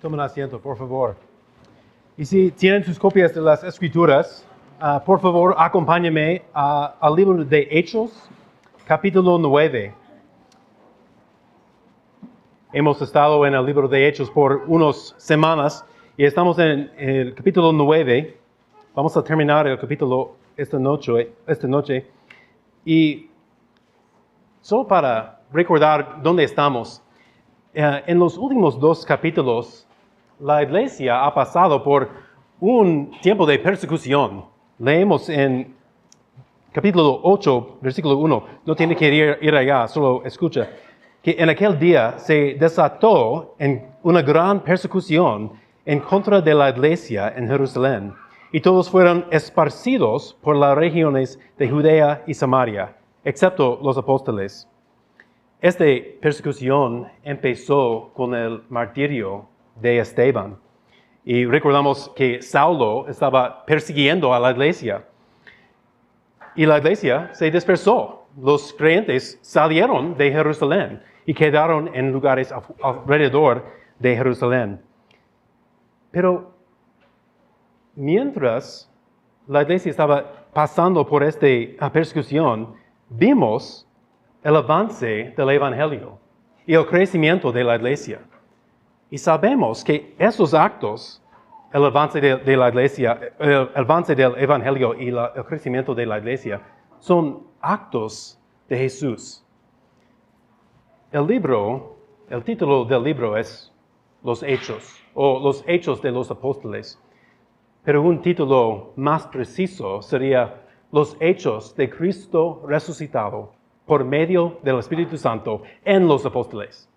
Tomen asiento, por favor. Y si tienen sus copias de las Escrituras, por favor, acompáñenme al libro de Hechos, capítulo 9. Hemos estado en el libro de Hechos por unas semanas y estamos en el capítulo 9. Vamos a terminar el capítulo esta noche. Y solo para recordar dónde estamos, en los últimos dos capítulos, la iglesia ha pasado por un tiempo de persecución. Leemos en capítulo 8, versículo 1, no tiene que ir allá, solo escucha, que en aquel día se desató una gran persecución en contra de la iglesia en Jerusalén, y todos fueron esparcidos por las regiones de Judea y Samaria, excepto los apóstoles. Esta persecución empezó con el martirio de Esteban. Y recordamos que Saulo estaba persiguiendo a la iglesia. Y la iglesia se dispersó. Los creyentes salieron de Jerusalén y quedaron en lugares alrededor de Jerusalén. Pero mientras la iglesia estaba pasando por esta persecución, vimos el avance del evangelio y el crecimiento de la iglesia. Y sabemos que esos actos, el avance de la iglesia, el avance del evangelio y el crecimiento de la iglesia, son actos de Jesús. El título del libro es Los Hechos, o Los Hechos de los Apóstoles. Pero un título más preciso sería Los Hechos de Cristo resucitado por medio del Espíritu Santo en los apóstoles.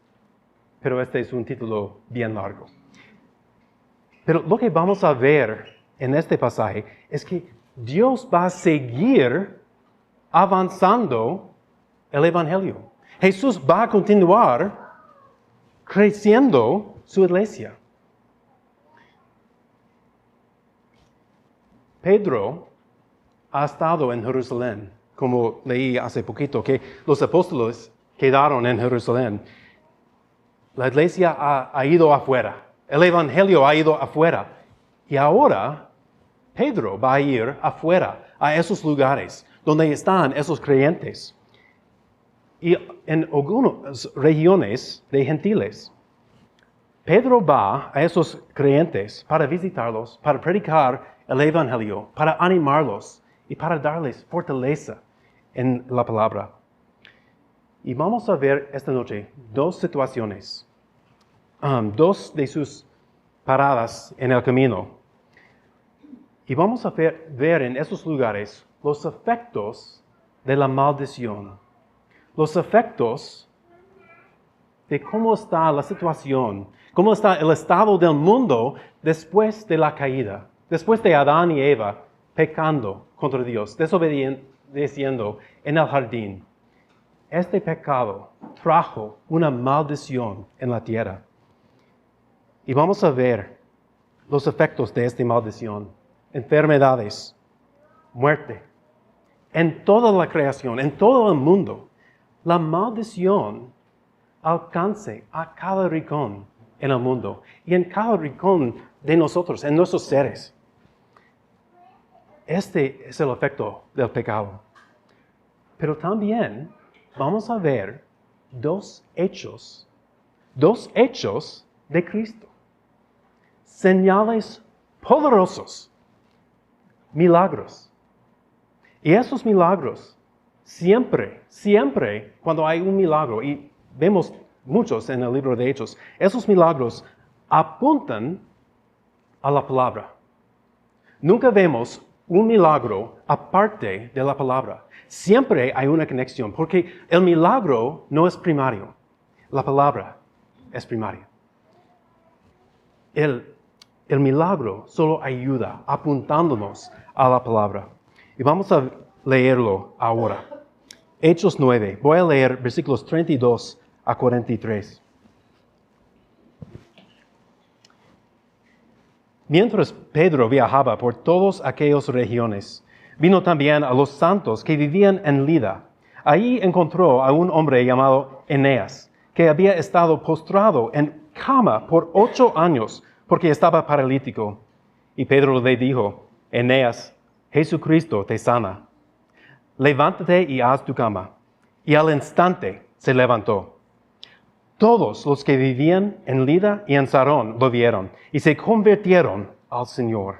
Pero este es un título bien largo. Pero lo que vamos a ver en este pasaje es que Dios va a seguir avanzando el evangelio. Jesús va a continuar creciendo su iglesia. Pedro ha estado en Jerusalén, como leí hace poquito, que los apóstoles quedaron en Jerusalén. La iglesia ha ido afuera, el evangelio ha ido afuera. Y ahora Pedro va a ir afuera, a esos lugares donde están esos creyentes. Y en algunas regiones de gentiles, Pedro va a esos creyentes para visitarlos, para predicar el evangelio, para animarlos y para darles fortaleza en la palabra. Y vamos a ver esta noche dos situaciones, dos de sus paradas en el camino. Y vamos a ver en esos lugares los efectos de la maldición, los efectos de cómo está la situación, cómo está el estado del mundo después de la caída, después de Adán y Eva pecando contra Dios, desobedeciendo en el jardín. Este pecado trajo una maldición en la tierra. Y vamos a ver los efectos de esta maldición. Enfermedades, muerte. En toda la creación, en todo el mundo, la maldición alcanza a cada rincón en el mundo y en cada rincón de nosotros, en nuestros seres. Este es el efecto del pecado. Pero también vamos a ver dos hechos de Cristo. Señales poderosos, milagros. Y esos milagros, siempre, cuando hay un milagro, y vemos muchos en el libro de Hechos, esos milagros apuntan a la palabra. Nunca vemos un milagro aparte de la palabra. Siempre hay una conexión, porque el milagro no es primario. La palabra es primaria. El milagro solo ayuda apuntándonos a la palabra. Y vamos a leerlo ahora. Hechos 9. Voy a leer versículos 32 a 43. Mientras Pedro viajaba por todas aquellas regiones, vino también a los santos que vivían en Lida. Allí encontró a un hombre llamado Eneas, que había estado postrado en cama por 8 años porque estaba paralítico. Y Pedro le dijo, Eneas, Jesucristo te sana. Levántate y haz tu cama. Y al instante se levantó. Todos los que vivían en Lida y en Sarón lo vieron y se convirtieron al Señor.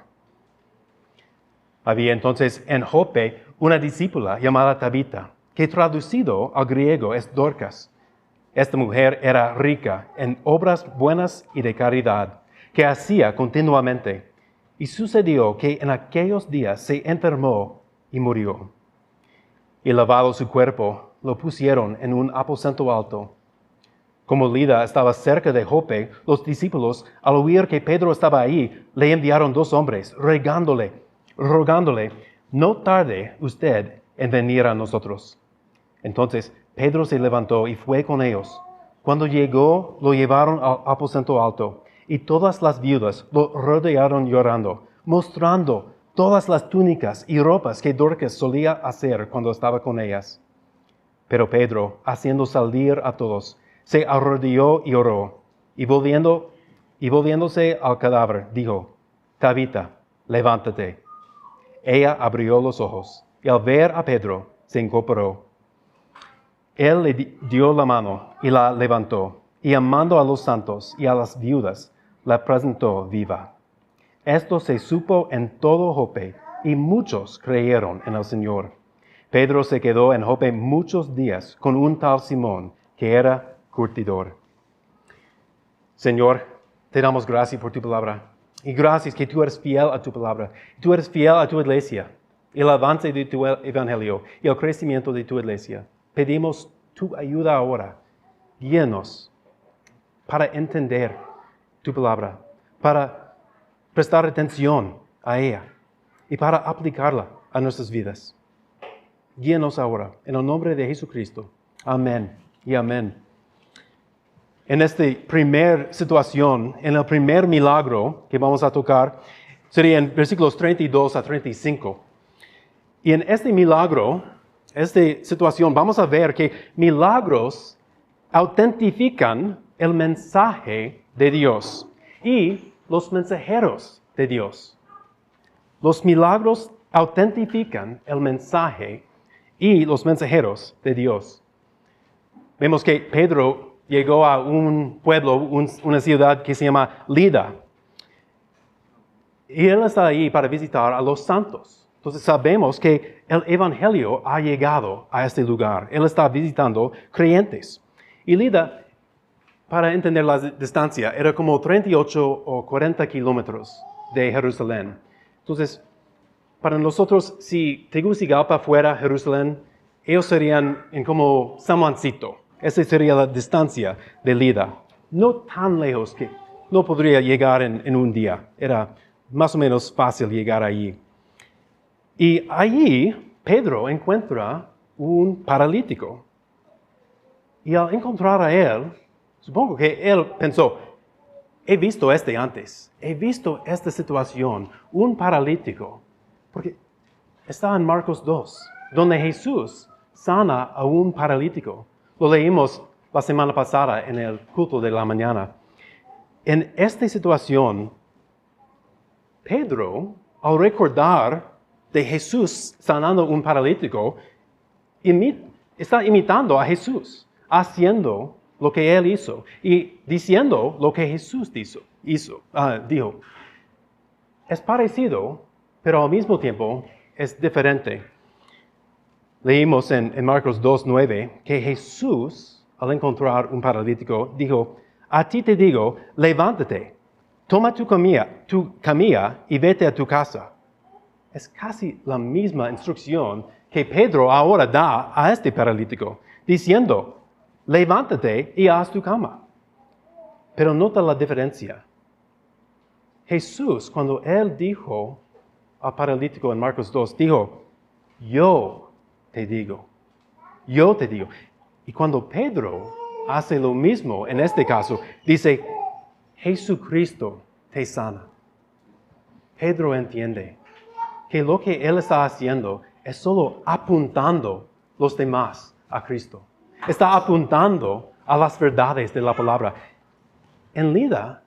Había entonces en Jope una discípula llamada Tabita, que traducido al griego es Dorcas. Esta mujer era rica en obras buenas y de caridad, que hacía continuamente. Y sucedió que en aquellos días se enfermó y murió. Y lavado su cuerpo, lo pusieron en un aposento alto. Como Lida estaba cerca de Jope, los discípulos, al oír que Pedro estaba ahí, le enviaron 2 hombres, rogándole, no tarde usted en venir a nosotros. Entonces Pedro se levantó y fue con ellos. Cuando llegó, lo llevaron al aposento alto, y todas las viudas lo rodearon llorando, mostrando todas las túnicas y ropas que Dorcas solía hacer cuando estaba con ellas. Pero Pedro, haciendo salir a todos, se arrodilló y oró, y volviéndose al cadáver, dijo, Tabita, levántate. Ella abrió los ojos, y al ver a Pedro, se incorporó. Él le dio la mano y la levantó, y llamando a los santos y a las viudas, la presentó viva. Esto se supo en todo Jope, y muchos creyeron en el Señor. Pedro se quedó en Jope muchos días con un tal Simón, que era curtidor. Señor, te damos gracias por tu palabra. Y gracias que tú eres fiel a tu palabra. Tú eres fiel a tu iglesia. El avance de tu evangelio y el crecimiento de tu iglesia. Pedimos tu ayuda ahora. Guíanos para entender tu palabra, para prestar atención a ella y para aplicarla a nuestras vidas. Guíanos ahora, en el nombre de Jesucristo. Amén y amén. En esta primera situación, en el primer milagro que vamos a tocar, sería en versículos 32 a 35. Y en este milagro, esta situación, vamos a ver que milagros autentifican el mensaje de Dios y los mensajeros de Dios. Los milagros autentifican el mensaje y los mensajeros de Dios. Vemos que Pedro llegó a un pueblo, una ciudad que se llama Lida. Y él está ahí para visitar a los santos. Entonces sabemos que el evangelio ha llegado a este lugar. Él está visitando creyentes. Y Lida, para entender la distancia, era como 38 o 40 kilómetros de Jerusalén. Entonces, para nosotros, si Tegucigalpa fuera Jerusalén, ellos serían en como San Juancito. Esa sería la distancia de Lida. No tan lejos que no podría llegar en un día. Era más o menos fácil llegar allí. Y allí Pedro encuentra un paralítico. Y al encontrar a él, supongo que él pensó, he visto antes. He visto esta situación, un paralítico. Porque está en Marcos 2, donde Jesús sana a un paralítico. Lo leímos la semana pasada en el culto de la mañana. En esta situación, Pedro, al recordar de Jesús sanando un paralítico, está imitando a Jesús, haciendo lo que él hizo y diciendo lo que Jesús dijo. Es parecido, pero al mismo tiempo es diferente. Leímos en Marcos 2:9 que Jesús, al encontrar un paralítico, dijo, a ti te digo, levántate, toma tu camilla y vete a tu casa. Es casi la misma instrucción que Pedro ahora da a este paralítico, diciendo, levántate y haz tu cama. Pero nota la diferencia. Jesús, cuando él dijo al paralítico en Marcos 2, dijo, yo te digo. Y cuando Pedro hace lo mismo, en este caso, dice, Jesucristo te sana. Pedro entiende que lo que él está haciendo es solo apuntando los demás a Cristo. Está apuntando a las verdades de la palabra. En Lida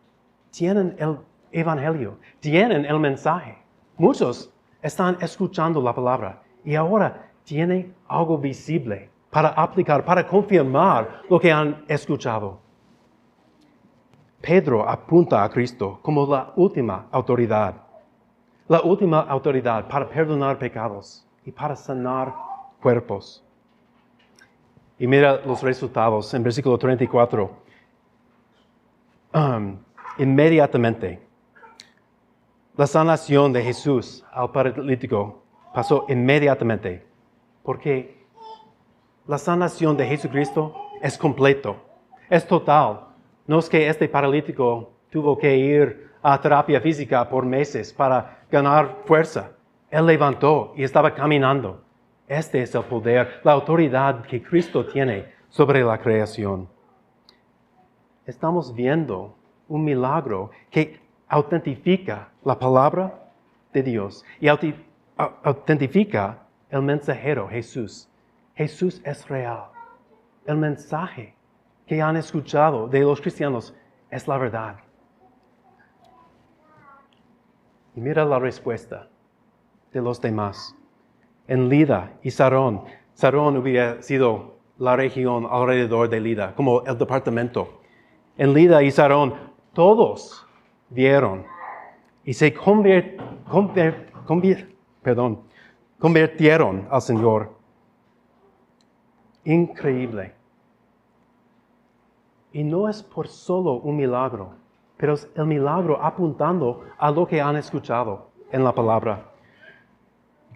tienen el evangelio, tienen el mensaje. Muchos están escuchando la palabra y ahora tienen algo visible para aplicar, para confirmar lo que han escuchado. Pedro apunta a Cristo como la última autoridad para perdonar pecados y para sanar cuerpos. Y mira los resultados en versículo 34. Inmediatamente, la sanación de Jesús al paralítico pasó inmediatamente, porque la sanación de Jesucristo es completo, es total. No es que este paralítico tuvo que ir a terapia física por meses para ganar fuerza. Él levantó y estaba caminando. Este es el poder, la autoridad que Cristo tiene sobre la creación. Estamos viendo un milagro que autentifica la palabra de Dios y autentifica el mensajero Jesús. Jesús es real. El mensaje que han escuchado de los cristianos es la verdad. Y mira la respuesta de los demás. En Lida y Sarón hubiera sido la región alrededor de Lida, como el departamento. En Lida y Sarón, todos vieron y se convirtieron al Señor. Increíble. Y no es por solo un milagro, pero es el milagro apuntando a lo que han escuchado en la palabra.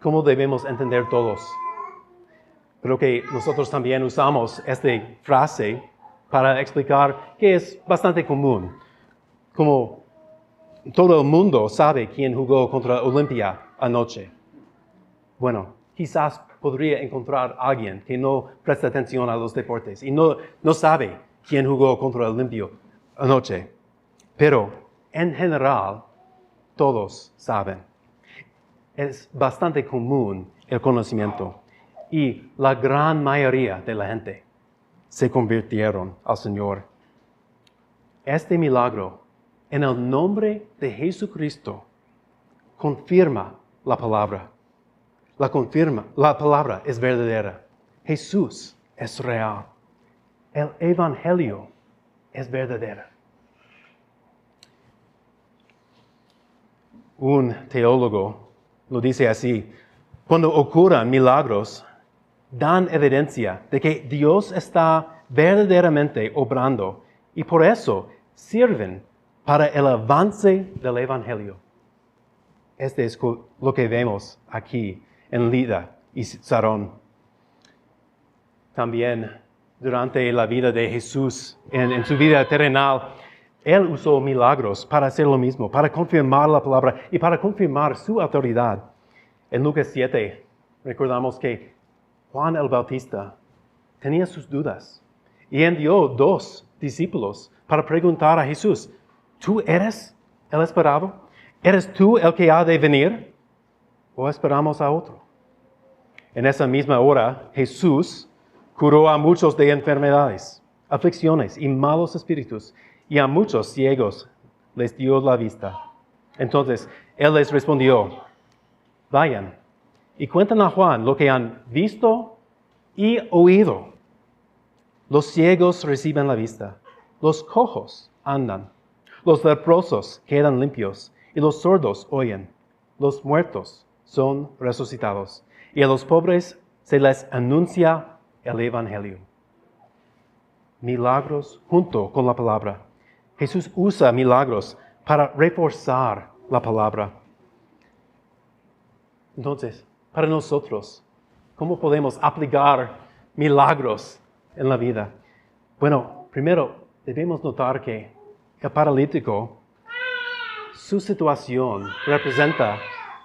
¿Cómo debemos entender todos? Creo que nosotros también usamos esta frase para explicar que es bastante común. Como todo el mundo sabe quién jugó contra Olimpia anoche. Bueno, quizás podría encontrar a alguien que no presta atención a los deportes y no sabe quién jugó contra Olimpia anoche. Pero en general, todos saben. Es bastante común el conocimiento y la gran mayoría de la gente se convirtieron al Señor. Este milagro, en el nombre de Jesucristo, confirma la palabra. La palabra es verdadera. Jesús es real. El evangelio es verdadero. Un teólogo lo dice así: cuando ocurran milagros, dan evidencia de que Dios está verdaderamente obrando y por eso sirven para el avance del evangelio. Este es lo que vemos aquí en Lida y Sarón. También durante la vida de Jesús, en su vida terrenal, Él usó milagros para hacer lo mismo, para confirmar la palabra y para confirmar su autoridad. En Lucas 7, recordamos que Juan el Bautista tenía sus dudas y envió 2 discípulos para preguntar a Jesús: ¿tú eres el esperado? ¿Eres tú el que ha de venir? ¿O esperamos a otro? En esa misma hora, Jesús curó a muchos de enfermedades, aflicciones y malos espíritus, y a muchos ciegos les dio la vista. Entonces, Él les respondió: vayan y cuenten a Juan lo que han visto y oído. Los ciegos reciben la vista, los cojos andan, los leprosos quedan limpios y los sordos oyen. Los muertos son resucitados y a los pobres se les anuncia el evangelio. Milagros junto con la palabra. Jesús usa milagros para reforzar la palabra. Entonces, para nosotros, ¿cómo podemos aplicar milagros en la vida? Bueno, primero debemos notar que el paralítico, su situación representa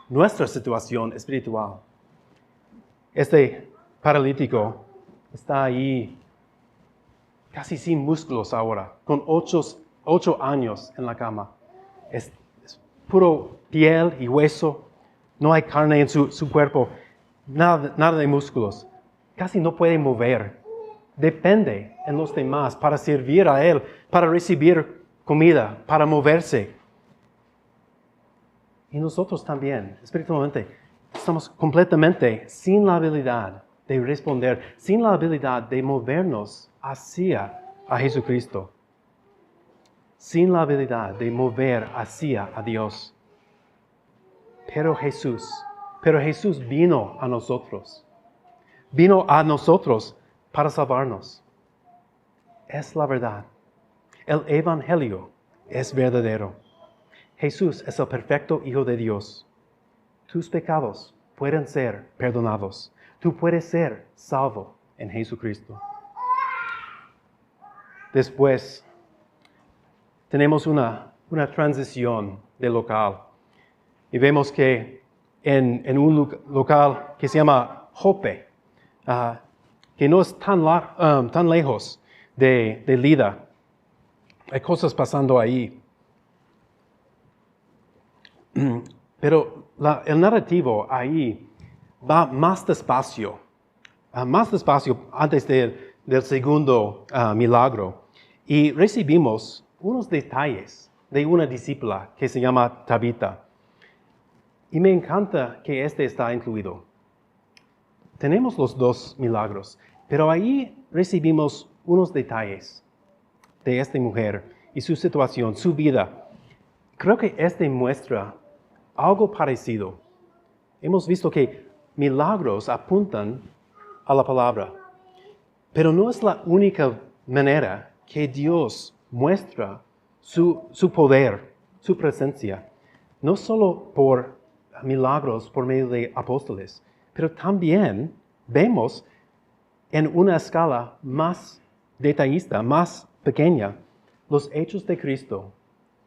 nuestra situación espiritual. Este paralítico está ahí casi sin músculos ahora, con 8 años en la cama. Es puro piel y hueso, no hay carne en su cuerpo, nada de músculos. Casi no puede mover depende en los demás para servir a Él, para recibir comida, para moverse. Y nosotros también, espiritualmente, estamos completamente sin la habilidad de responder, sin la habilidad de movernos hacia a Jesucristo, sin la habilidad de mover hacia a Dios. Pero Jesús vino a nosotros para salvarnos. Es la verdad. El Evangelio es verdadero. Jesús es el perfecto Hijo de Dios. Tus pecados pueden ser perdonados. Tú puedes ser salvo en Jesucristo. Después, tenemos una transición de local. Y vemos que en un local que se llama Jope, que no es tan lejos de Lida, hay cosas pasando ahí. Pero el narrativo ahí va más despacio antes del segundo milagro. Y recibimos unos detalles de una discípula que se llama Tabita. Y me encanta que este está incluido. Tenemos los dos milagros, pero ahí recibimos unos detalles de esta mujer y su situación, su vida. Creo que este muestra algo parecido. Hemos visto que milagros apuntan a la palabra, pero no es la única manera que Dios muestra su poder, su presencia, no solo por milagros por medio de apóstoles, pero también vemos en una escala más detallista, más pequeña, los hechos de Cristo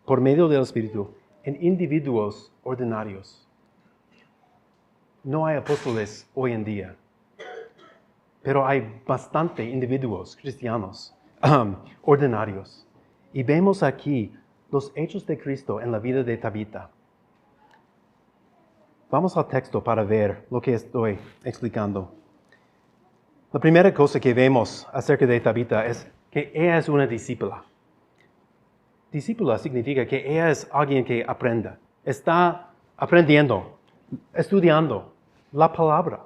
por medio del Espíritu en individuos ordinarios. No hay apóstoles hoy en día, pero hay bastante individuos cristianos ordinarios. Y vemos aquí los hechos de Cristo en la vida de Tabita. Vamos al texto para ver lo que estoy explicando. La primera cosa que vemos acerca de Tabita es que ella es una discípula. Discípula significa que ella es alguien que aprenda. Está aprendiendo, estudiando la palabra.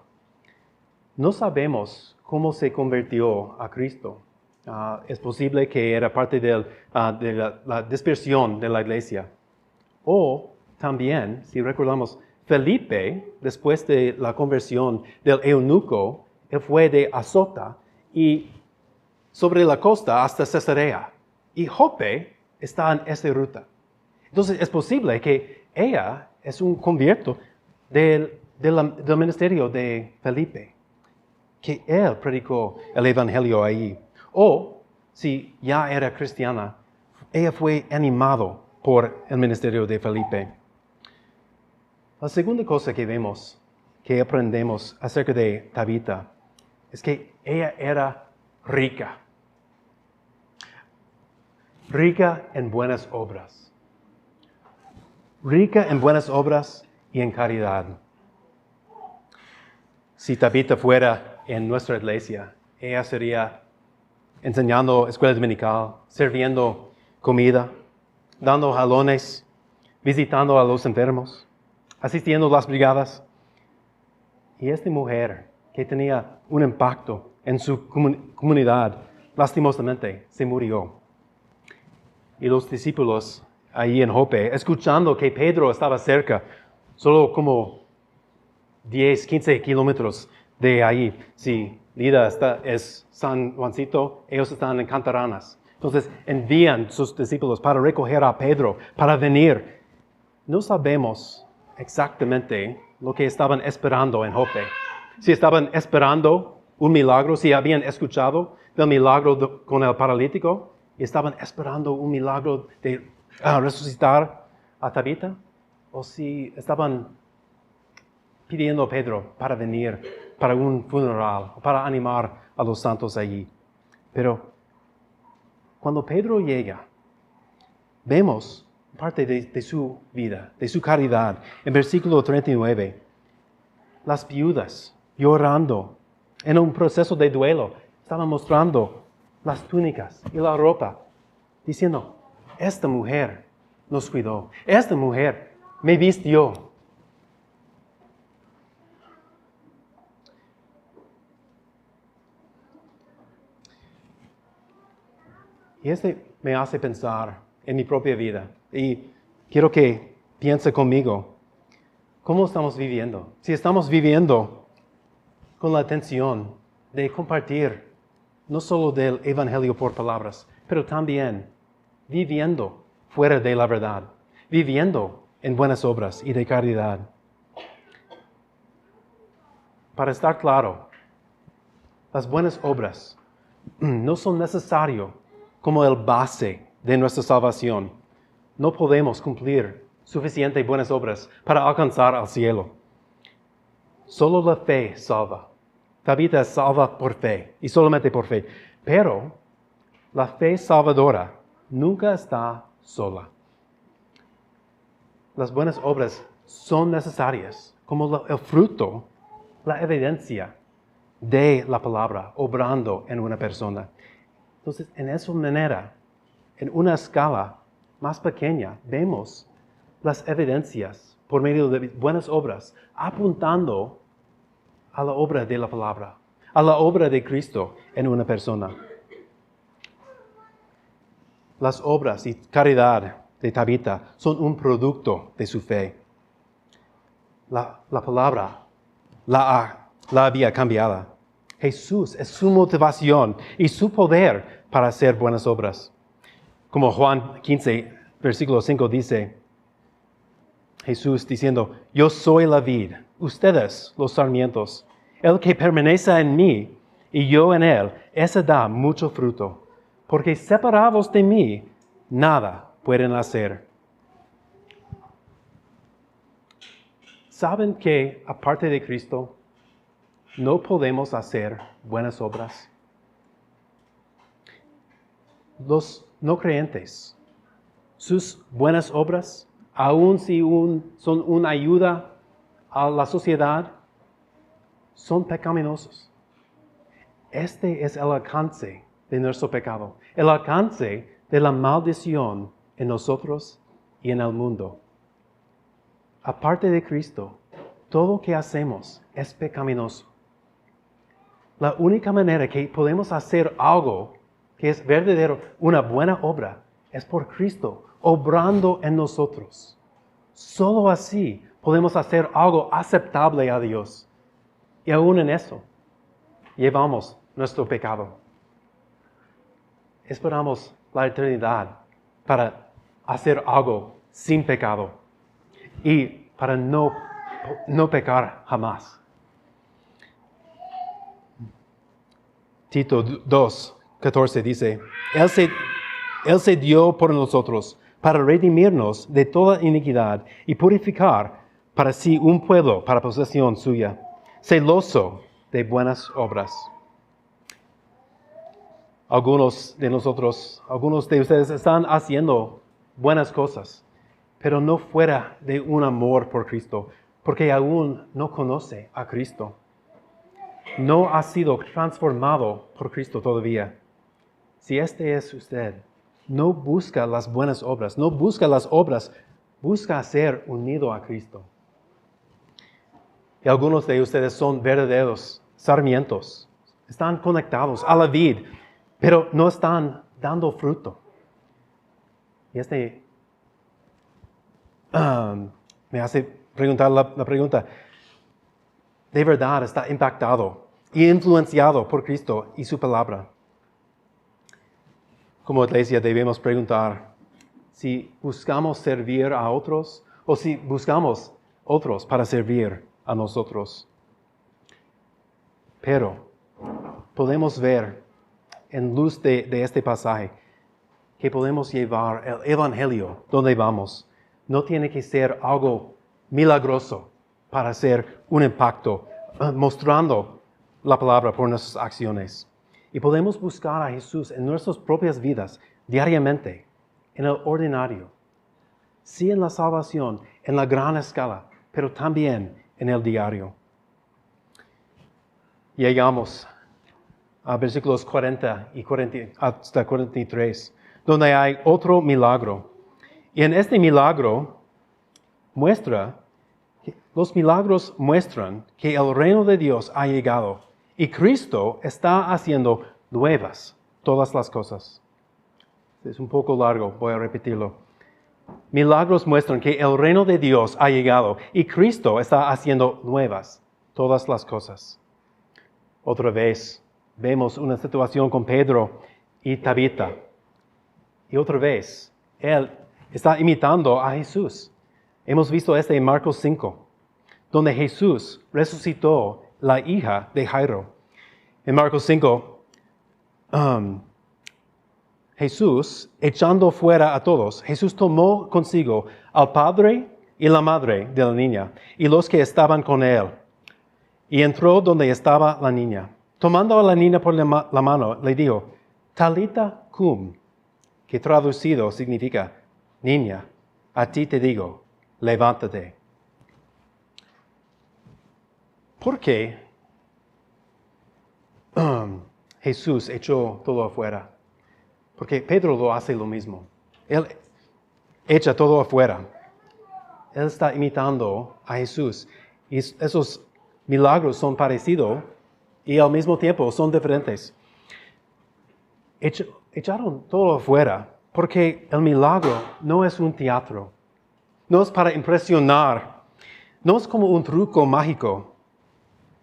No sabemos cómo se convirtió a Cristo. Es posible que era parte de la dispersión de la iglesia. O también, si recordamos, Felipe, después de la conversión del eunuco, él fue de Azota y sobre la costa hasta Cesarea. Y Jope está en esa ruta. Entonces es posible que ella es un convierto del ministerio de Felipe, que él predicó el evangelio ahí. O, si ya era cristiana, ella fue animado por el ministerio de Felipe. La segunda cosa que vemos, que aprendemos acerca de Tabita, es que ella era rica. Rica en buenas obras. Rica en buenas obras y en caridad. Si Tabita fuera en nuestra iglesia, ella sería enseñando escuela dominical, sirviendo comida, dando jalones, visitando a los enfermos, asistiendo a las brigadas. Y esta mujer que tenía un impacto en su comunidad, lastimosamente se murió. Y los discípulos ahí en Jope, escuchando que Pedro estaba cerca, solo como 10, 15 kilómetros de ahí. Si Lida es San Juancito, ellos están en Cantaranas. Entonces envían sus discípulos para recoger a Pedro, para venir. No sabemos exactamente lo que estaban esperando en Jope. Si estaban esperando un milagro, si habían escuchado del milagro con el paralítico, y estaban esperando un milagro de resucitar a Tabita, o si estaban pidiendo a Pedro para venir para un funeral, para animar a los santos allí. Pero cuando Pedro llega, vemos parte de su vida, de su caridad. En versículo 39, las viudas llorando en un proceso de duelo, Estaba mostrando las túnicas y la ropa, diciendo, esta mujer nos cuidó, esta mujer me vistió. Y me hace pensar en mi propia vida. Y quiero que piense conmigo, ¿cómo estamos viviendo? Si estamos viviendo con la atención de compartir no solo del Evangelio por palabras, pero también viviendo fuera de la verdad, viviendo en buenas obras y de caridad. Para estar claro, las buenas obras no son necesarias como el base de nuestra salvación. No podemos cumplir suficientes buenas obras para alcanzar al cielo. Solo la fe salva. Tabita es salva por fe y solamente por fe. Pero la fe salvadora nunca está sola. Las buenas obras son necesarias como el fruto, la evidencia de la palabra obrando en una persona. Entonces, en esa manera, en una escala más pequeña, vemos las evidencias por medio de buenas obras, apuntando a la obra de la palabra, a la obra de Cristo en una persona. Las obras y caridad de Tabita son un producto de su fe. La palabra la había cambiado. Jesús es su motivación y su poder para hacer buenas obras. Como Juan 15, versículo 5 dice, Jesús diciendo, yo soy la vid, ustedes los sarmientos. El que permanece en mí y yo en él, ese da mucho fruto. Porque separados de mí, nada pueden hacer. ¿Saben que aparte de Cristo, no podemos hacer buenas obras? Los no creyentes, sus buenas obras, aun si son una ayuda a la sociedad, son pecaminosos. Este es el alcance de nuestro pecado, el alcance de la maldición en nosotros y en el mundo. Aparte de Cristo, todo lo que hacemos es pecaminoso. La única manera que podemos hacer algo que es verdadero, una buena obra, es por Cristo, obrando en nosotros. Solo así podemos hacer algo aceptable a Dios. Y aún en eso, llevamos nuestro pecado. Esperamos la eternidad para hacer algo sin pecado y para no pecar jamás. Tito 2:14 dice, Él se dio por nosotros para redimirnos de toda iniquidad y purificar para sí un pueblo para posesión suya, celoso de buenas obras. Algunos de ustedes están haciendo buenas cosas, pero no fuera de un amor por Cristo, porque aún no conoce a Cristo. No ha sido transformado por Cristo todavía. Si este es usted, no busca las buenas obras, no busca las obras, busca ser unido a Cristo. Y algunos de ustedes son verdaderos sarmientos, están conectados a la vid, pero no están dando fruto. Y me hace preguntar la pregunta, ¿de verdad está impactado y influenciado por Cristo y su palabra? Como iglesia debemos preguntar si buscamos servir a otros o si buscamos otros para servir a nosotros. Pero podemos ver en luz de este pasaje que podemos llevar el Evangelio donde vamos. No tiene que ser algo milagroso para hacer un impacto, mostrando la palabra por nuestras acciones. Y podemos buscar a Jesús en nuestras propias vidas, diariamente, en el ordinario. Sí en la salvación, en la gran escala, pero también en el diario. Llegamos versículos 40 y 40 hasta 43, donde hay otro milagro. Y en este milagro los milagros muestran que el reino de Dios ha llegado y Cristo está haciendo nuevas todas las cosas. Es un poco largo, voy a repetirlo. Milagros muestran que el reino de Dios ha llegado y Cristo está haciendo nuevas todas las cosas. Otra vez vemos una situación con Pedro y Tabita. Y otra vez, él está imitando a Jesús. Hemos visto en Marcos 5, donde Jesús resucitó la hija de Jairo. En Marcos 5, Jesús, echando fuera a todos, Jesús tomó consigo al padre y la madre de la niña y los que estaban con él. Y entró donde estaba la niña. Tomando a la niña por la mano, le dijo, Talita cum, que traducido significa, niña, a ti te digo, levántate. ¿Por qué Jesús echó todo afuera? Porque Pedro lo hace lo mismo. Él echa todo afuera. Él está imitando a Jesús. Y esos milagros son parecidos y al mismo tiempo son diferentes. Echaron todo afuera porque el milagro no es un teatro. No es para impresionar. No es como un truco mágico.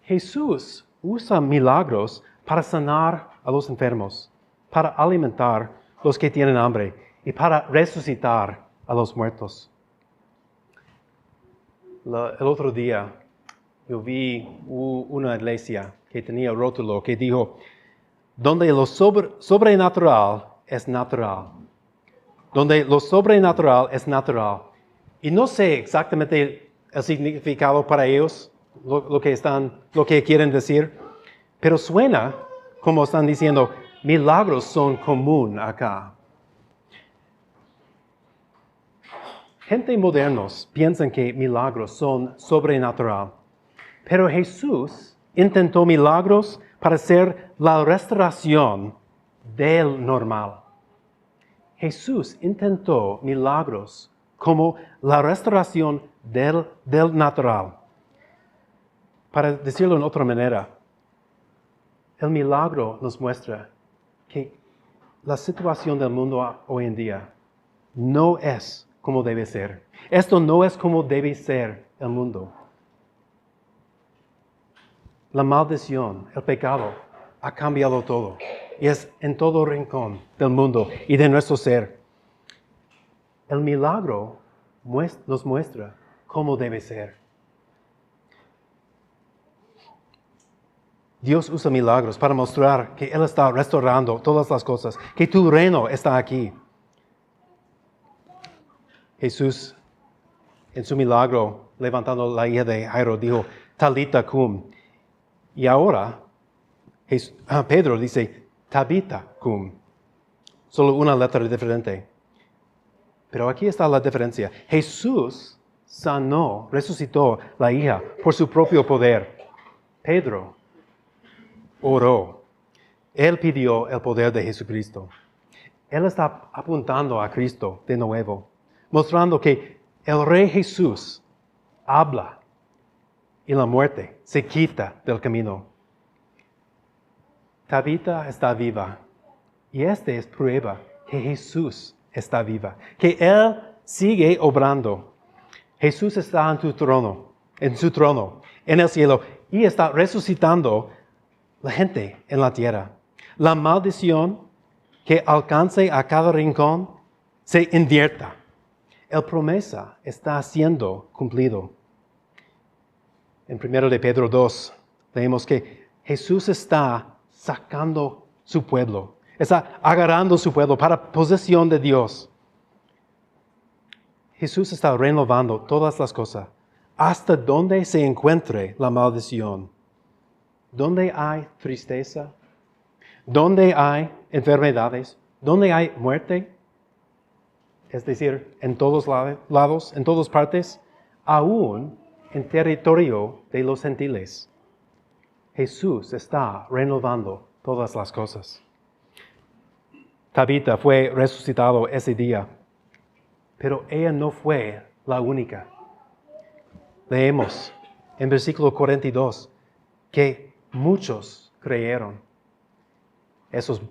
Jesús usa milagros para sanar a los enfermos, para alimentar a los que tienen hambre y para resucitar a los muertos. El otro día yo vi una iglesia que tenía rótulo que dijo, donde lo sobrenatural es natural. Donde lo sobrenatural es natural. Y no sé exactamente el significado para ellos, lo que quieren decir, pero suena como están diciendo, milagros son común acá. Gente modernos piensan que milagros son sobrenatural, pero Jesús intentó milagros para ser la restauración del normal. Jesús intentó milagros como la restauración del natural. Para decirlo en otra manera, el milagro nos muestra que la situación del mundo hoy en día no es como debe ser. Esto no es como debe ser el mundo. La maldición, el pecado, ha cambiado todo. Y es en todo rincón del mundo y de nuestro ser. El milagro nos muestra cómo debe ser. Dios usa milagros para mostrar que Él está restaurando todas las cosas, que tu reino está aquí. Jesús, en su milagro, levantando la hija de Jairo, dijo, Talita cum. Y ahora, Pedro dice, Tabita cum. Solo una letra diferente. Pero aquí está la diferencia. Jesús sanó, resucitó la hija por su propio poder. Pedro oró. Él pidió el poder de Jesucristo. Él está apuntando a Cristo de nuevo, mostrando que el Rey Jesús habla y la muerte se quita del camino. Tabita está viva y esta es prueba que Jesús está viva, que Él sigue obrando. Jesús está en su trono, en el cielo, y está resucitando la gente en la tierra. La maldición que alcance a cada rincón se invierta. La promesa está siendo cumplido. En 1 de Pedro 2, leemos que Jesús está sacando su pueblo, está agarrando su pueblo para posesión de Dios. Jesús está renovando todas las cosas hasta donde se encuentre la maldición. Donde hay tristeza, donde hay enfermedades, donde hay muerte, es decir, en todos lados, en todas partes, aún en territorio de los gentiles. Jesús está renovando todas las cosas. Tabita fue resucitado ese día, pero ella no fue la única. Leemos en versículo 42 que muchos creyeron. Esas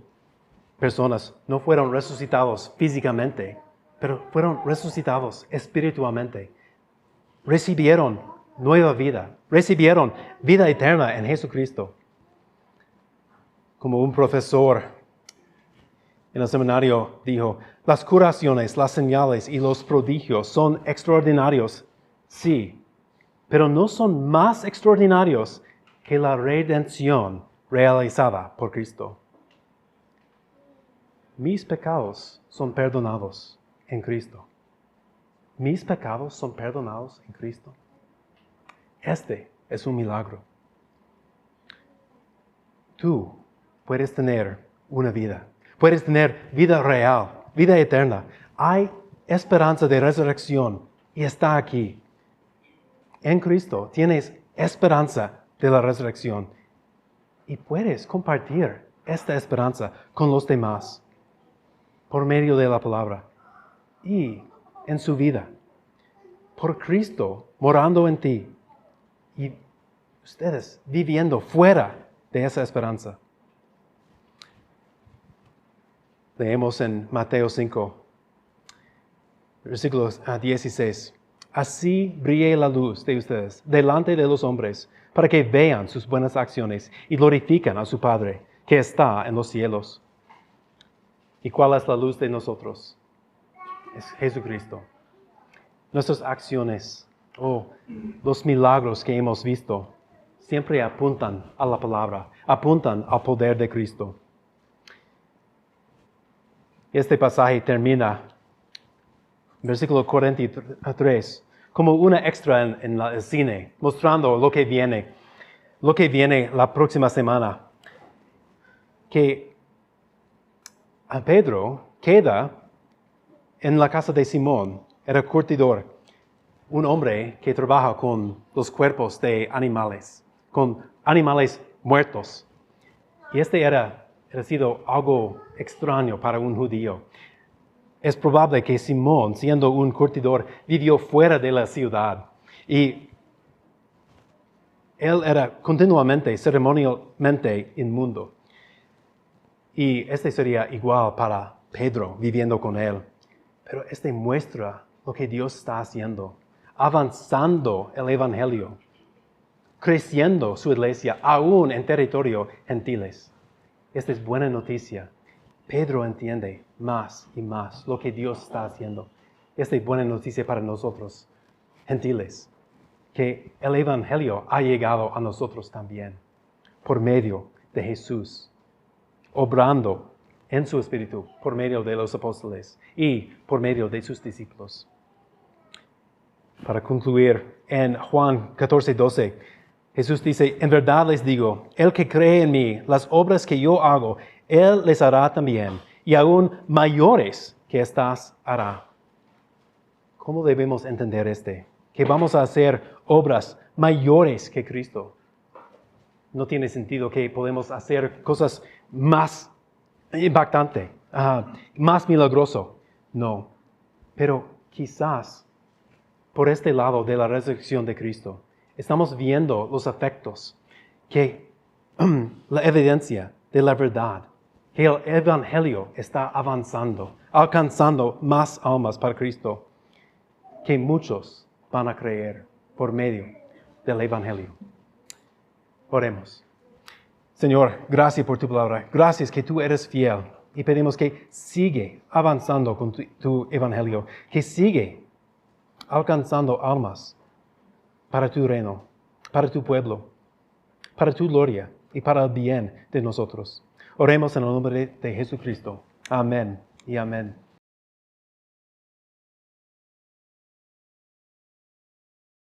personas no fueron resucitados físicamente, pero fueron resucitados espiritualmente. Recibieron nueva vida, recibieron vida eterna en Jesucristo. Como un profesor en el seminario dijo, las curaciones, las señales y los prodigios son extraordinarios, sí, pero no son más extraordinarios que la redención realizada por Cristo. Mis pecados son perdonados en Cristo. Mis pecados son perdonados en Cristo. Este es un milagro. Tú puedes tener una vida. Puedes tener vida real, vida eterna. Hay esperanza de resurrección y está aquí. En Cristo tienes esperanza de la resurrección y puedes compartir esta esperanza con los demás por medio de la palabra y en su vida. Por Cristo morando en ti y ustedes viviendo fuera de esa esperanza. Leemos en Mateo 5, versículos 16. Así brille la luz de ustedes delante de los hombres, para que vean sus buenas acciones y glorifiquen a su Padre que está en los cielos. ¿Y cuál es la luz de nosotros? Es Jesucristo. Nuestras acciones, los milagros que hemos visto, siempre apuntan a la palabra, apuntan al poder de Cristo. Este pasaje termina, versículo 43, como una extra en el cine, mostrando lo que viene la próxima semana. Que a Pedro queda en la casa de Simón, era curtidor, un hombre que trabaja con los cuerpos de animales, con animales muertos. Y era sido algo extraño para un judío. Es probable que Simón, siendo un curtidor, vivió fuera de la ciudad. Y él era continuamente, ceremonialmente inmundo. Y sería igual para Pedro, viviendo con él. Pero muestra lo que Dios está haciendo, avanzando el Evangelio, creciendo su iglesia aún en territorio gentiles. Esta es buena noticia. Pedro entiende más y más lo que Dios está haciendo. Esta es buena noticia para nosotros, gentiles, que el Evangelio ha llegado a nosotros también, por medio de Jesús, obrando en su Espíritu, por medio de los apóstoles y por medio de sus discípulos. Para concluir, en Juan 14:12, Jesús dice, en verdad les digo, el que cree en mí, las obras que yo hago, Él les hará también, y aún mayores que estas hará. ¿Cómo debemos entender que vamos a hacer obras mayores que Cristo? No tiene sentido que podemos hacer cosas más impactantes, más milagroso. No, pero quizás por este lado de la resurrección de Cristo, estamos viendo los efectos, que la evidencia de la verdad, que el Evangelio está avanzando, alcanzando más almas para Cristo, que muchos van a creer por medio del Evangelio. Oremos. Señor, gracias por tu palabra. Gracias que tú eres fiel y pedimos que sigue avanzando con tu Evangelio, que sigue alcanzando almas para tu reino, para tu pueblo, para tu gloria y para el bien de nosotros. Oremos en el nombre de Jesucristo. Amén y amén.